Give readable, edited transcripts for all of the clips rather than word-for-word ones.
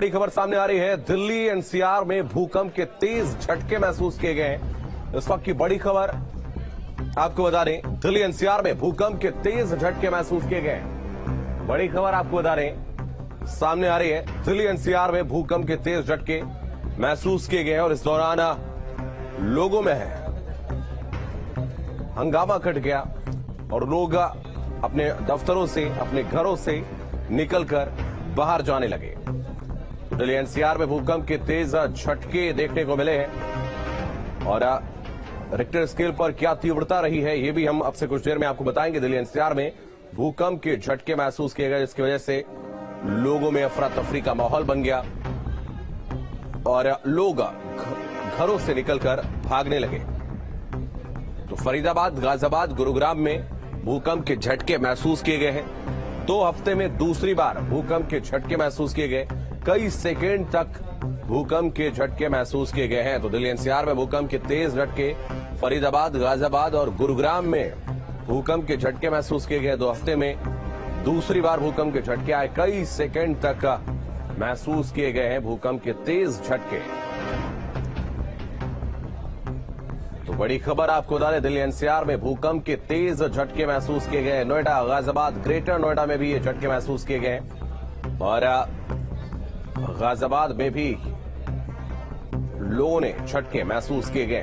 बड़ी खबर सामने आ रही है। दिल्ली एनसीआर में भूकंप के तेज झटके महसूस किए गए हैं। इस वक्त की बड़ी खबर आपको बता दें, दिल्ली एनसीआर में भूकंप के तेज झटके महसूस किए गए हैं। बड़ी खबर आपको बता दें सामने आ रही है। दिल्ली एनसीआर में भूकंप के तेज झटके महसूस किए गए हैं और इस दौरान लोगों में हंगामा कट गया और लोग अपने दफ्तरों से, अपने घरों से निकलकर बाहर जाने लगे। दिल्ली एनसीआर में भूकंप के तेज झटके देखने को मिले हैं और रिक्टर स्केल पर क्या तीव्रता रही है ये भी हम अब से कुछ देर में आपको बताएंगे। दिल्ली एनसीआर में भूकंप के झटके महसूस किए गए, जिसकी वजह से लोगों में अफरा तफरी का माहौल बन गया और लोग घरों से निकलकर भागने लगे। तो फरीदाबाद, गाजियाबाद, गुरुग्राम में भूकंप के झटके महसूस किए गए हैं। 2 हफ्ते में दूसरी बार भूकंप के झटके महसूस किए गए। कई सेकेंड तक भूकंप के झटके महसूस किए गए हैं। तो दिल्ली एनसीआर में भूकंप के तेज झटके, फरीदाबाद, गाजियाबाद और गुरुग्राम में भूकंप के झटके महसूस किए गए। 2 हफ्ते में दूसरी बार भूकंप के झटके आए। कई सेकेंड तक महसूस किए गए हैं भूकंप के तेज झटके। तो बड़ी खबर आपको बता दें, दिल्ली एनसीआर में भूकंप के तेज झटके महसूस किए गए। नोएडा, गाजियाबाद, ग्रेटर नोएडा में भी ये झटके महसूस किए गए और गाजियाबाद में भी लोगों ने झटके महसूस किए गए।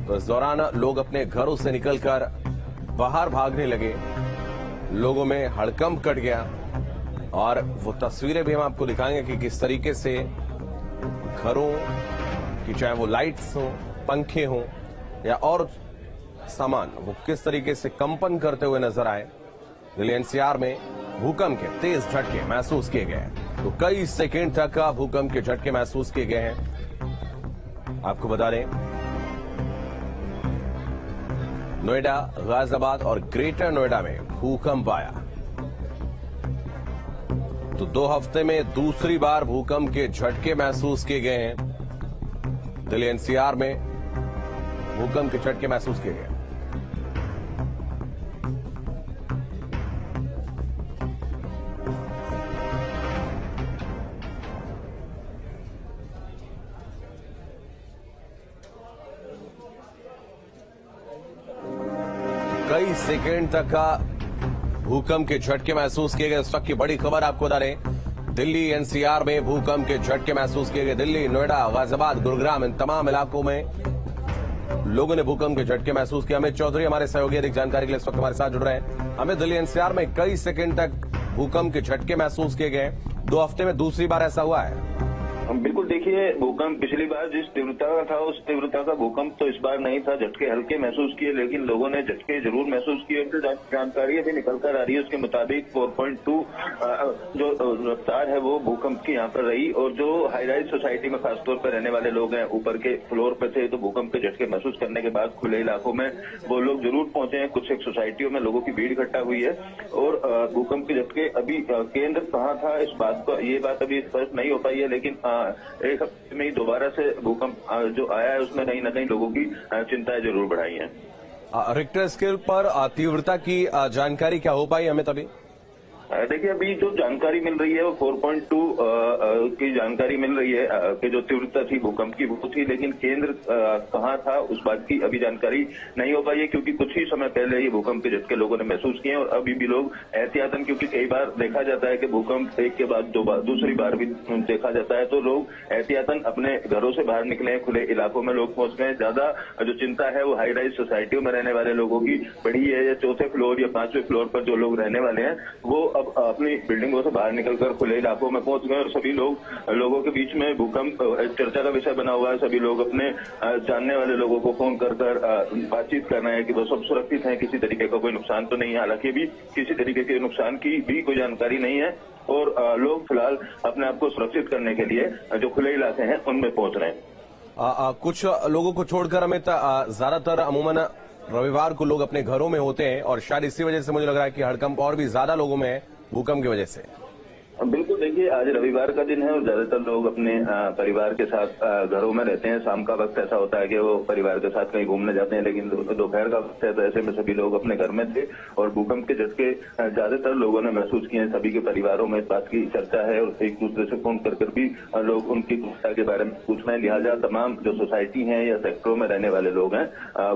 तो इस दौरान लोग अपने घरों से निकलकर बाहर भागने लगे। लोगों में हड़कंप कट गया और वो तस्वीरें भी हम आपको दिखाएंगे कि किस तरीके से घरों की, चाहे वो लाइट्स हो, पंखे हों या और सामान, वो किस तरीके से कंपन करते हुए नजर आए। दिल्ली एनसीआर में भूकंप के तेज झटके महसूस किए गए। तो कई सेकेंड तक भूकंप के झटके महसूस किए गए हैं। आपको बता दें, नोएडा, गाजियाबाद और ग्रेटर नोएडा में भूकंप आया। तो 2 हफ्ते में दूसरी बार भूकंप के झटके महसूस किए गए हैं। दिल्ली एनसीआर में भूकंप के झटके महसूस किए गए। कई सेकेंड तक भूकंप के झटके महसूस किए गए। इस वक्त की बड़ी खबर आपको बता रहे, दिल्ली एनसीआर में भूकंप के झटके महसूस किए गए। दिल्ली, नोएडा, गाजियाबाद, गुरुग्राम, इन तमाम इलाकों में लोगों ने भूकंप के झटके महसूस किया। अमित चौधरी हमारे सहयोगी अधिक जानकारी के लिए इस वक्त हमारे साथ जुड़ रहे हैं। हमें दिल्ली एनसीआर में कई सेकेंड तक भूकंप के झटके महसूस किए गए। 2 हफ्ते में दूसरी बार ऐसा हुआ है। बिल्कुल, देखिए, भूकंप पिछली बार जिस तीव्रता का था उस तीव्रता का भूकंप तो इस बार नहीं था। झटके हल्के महसूस किए, लेकिन लोगों ने झटके जरूर महसूस किए। तो जानकारी अभी निकल कर आ रही है, उसके मुताबिक 4.2 जो रफ्तार है वो भूकंप की यहाँ पर रही और जो हाई राइज सोसाइटी में खासतौर पर रहने वाले लोग हैं, ऊपर के फ्लोर पर थे, तो भूकंप के झटके महसूस करने के बाद खुले इलाकों में वो लोग जरूर पहुंचे हैं। कुछ एक सोसाइटियों में लोगों की भीड़ इकट्ठा हुई है और भूकंप के झटके अभी केंद्र कहाँ था इस बात को, ये बात अभी स्पष्ट नहीं हो पाई है, लेकिन एक हफ्ते में ही दोबारा से भूकंप जो आया है उसमें कहीं न कहीं लोगों की चिंताएं जरूर बढ़ाई हैं। रिक्टर स्केल पर तीव्रता की जानकारी क्या हो पाई हमें तभी? देखिए, अभी जो जानकारी मिल रही है वो 4.2 की जानकारी मिल रही है कि जो तीव्रता थी भूकंप की वो थी, लेकिन केंद्र कहाँ था उस बात की अभी जानकारी नहीं हो पाई है, क्योंकि कुछ ही समय पहले ये भूकंप के झटके लोगों ने महसूस किए और अभी भी लोग एहतियातन, क्योंकि कई बार देखा जाता है कि भूकंप एक के बाद दूसरी बार भी देखा जाता है, तो लोग एहतियातन अपने घरों से बाहर निकले, खुले इलाकों में लोग पहुंच गए। ज्यादा जो चिंता है वो हाई राइज सोसाइटियों में रहने वाले लोगों की बढ़ी है। या 4थे फ्लोर या 5वें फ्लोर पर जो लोग रहने वाले हैं वो अपनी बिल्डिंगों से बाहर निकलकर खुले इलाकों में पहुंच गए और सभी लोगों के बीच में भूकंप चर्चा का विषय बना हुआ है। सभी लोग अपने जानने वाले लोगों को फोन कर बातचीत कर रहे हैं कि वो सब सुरक्षित हैं, किसी तरीके का कोई नुकसान तो नहीं है। हालांकि भी किसी तरीके के नुकसान की भी कोई जानकारी नहीं है और लोग फिलहाल अपने आप को सुरक्षित करने के लिए जो खुले इलाके हैं उनमें पहुंच रहे हैं। कुछ लोगों को छोड़कर हमें ज्यादातर अमूमन रविवार को लोग अपने घरों में होते हैं और शायद इसी वजह से मुझे लग रहा है कि हड़कंप और भी ज्यादा लोगों में है भूकंप की वजह से। बिल्कुल, देखिए, आज रविवार का दिन है और ज्यादातर लोग अपने परिवार के साथ घरों में रहते हैं। शाम का वक्त ऐसा होता है कि वो परिवार के साथ कहीं घूमने जाते हैं, लेकिन दोपहर का वक्त है तो ऐसे में सभी लोग अपने घर में थे और भूकंप के झटके ज्यादातर लोगों ने महसूस किए हैं। सभी के परिवारों में इस बात की चर्चा है और एक दूसरे से फोन कर भी लोग उनकी चिंता के बारे में पूछ रहे हैं। लिहाजा तमाम जो सोसाइटी है या सेक्टरों में रहने वाले लोग हैं,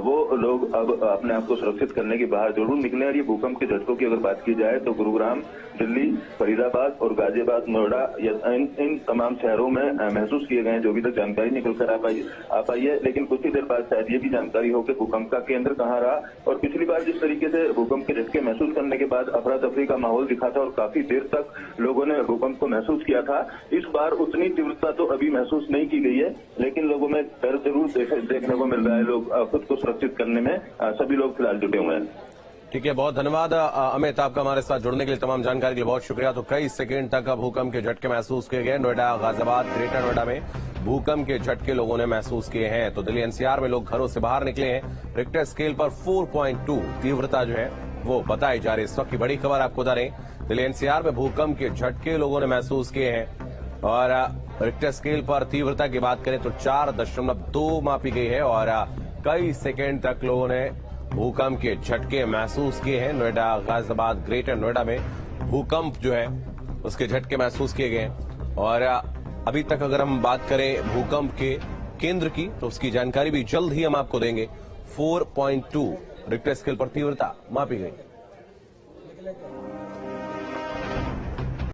वो लोग अब अपने आप को सुरक्षित करने की बाहर जरूर निकले। और ये भूकंप के झटकों की अगर बात की जाए तो गुरुग्राम, दिल्ली, फरीदाबाद और गाजियाबाद, नोएडा, इन तमाम शहरों में महसूस किए गए हैं। जो भी तक जानकारी निकल कर आ पाई है, लेकिन कुछ ही देर बाद शायद ये भी जानकारी हो कि भूकंप का केंद्र कहाँ रहा। और पिछली बार जिस तरीके से भूकंप के झटके महसूस करने के बाद अफरा तफरी का माहौल दिखा था और काफी देर तक लोगों ने भूकंप को महसूस किया था, इस बार उतनी तीव्रता तो अभी महसूस नहीं की गई है, लेकिन लोगों में डर जरूर देखने को मिल रहा है। लोग खुद को सुरक्षित करने में सभी लोग फिलहाल जुटे हुए हैं। ठीक है, बहुत धन्यवाद अमित, आपका हमारे साथ जुड़ने के लिए, तमाम जानकारी के लिए बहुत शुक्रिया। तो कई सेकंड तक भूकंप के झटके महसूस किए गए। नोएडा, गाजियाबाद, ग्रेटर नोएडा में भूकंप के झटके लोगों ने महसूस किए हैं। तो दिल्ली एनसीआर में लोग घरों से बाहर निकले हैं। रिक्टर स्केल पर 4.2 तीव्रता जो है वो बताई जा रही है। इस वक्त की बड़ी खबर आपको बता रहे, दिल्ली एनसीआर में भूकंप के झटके लोगों ने महसूस किए हैं और रिक्टर स्केल पर तीव्रता की बात करें तो 4.2 मापी गई है और कई सेकेंड तक लोगों ने भूकंप के झटके महसूस किए हैं। नोएडा, गाजियाबाद, ग्रेटर नोएडा में भूकंप जो है उसके झटके महसूस किए गए हैं। और अभी तक अगर हम बात करें भूकंप के केंद्र की तो उसकी जानकारी भी जल्द ही हम आपको देंगे। 4.2 रिक्टर स्केल पर तीव्रता मापी गई।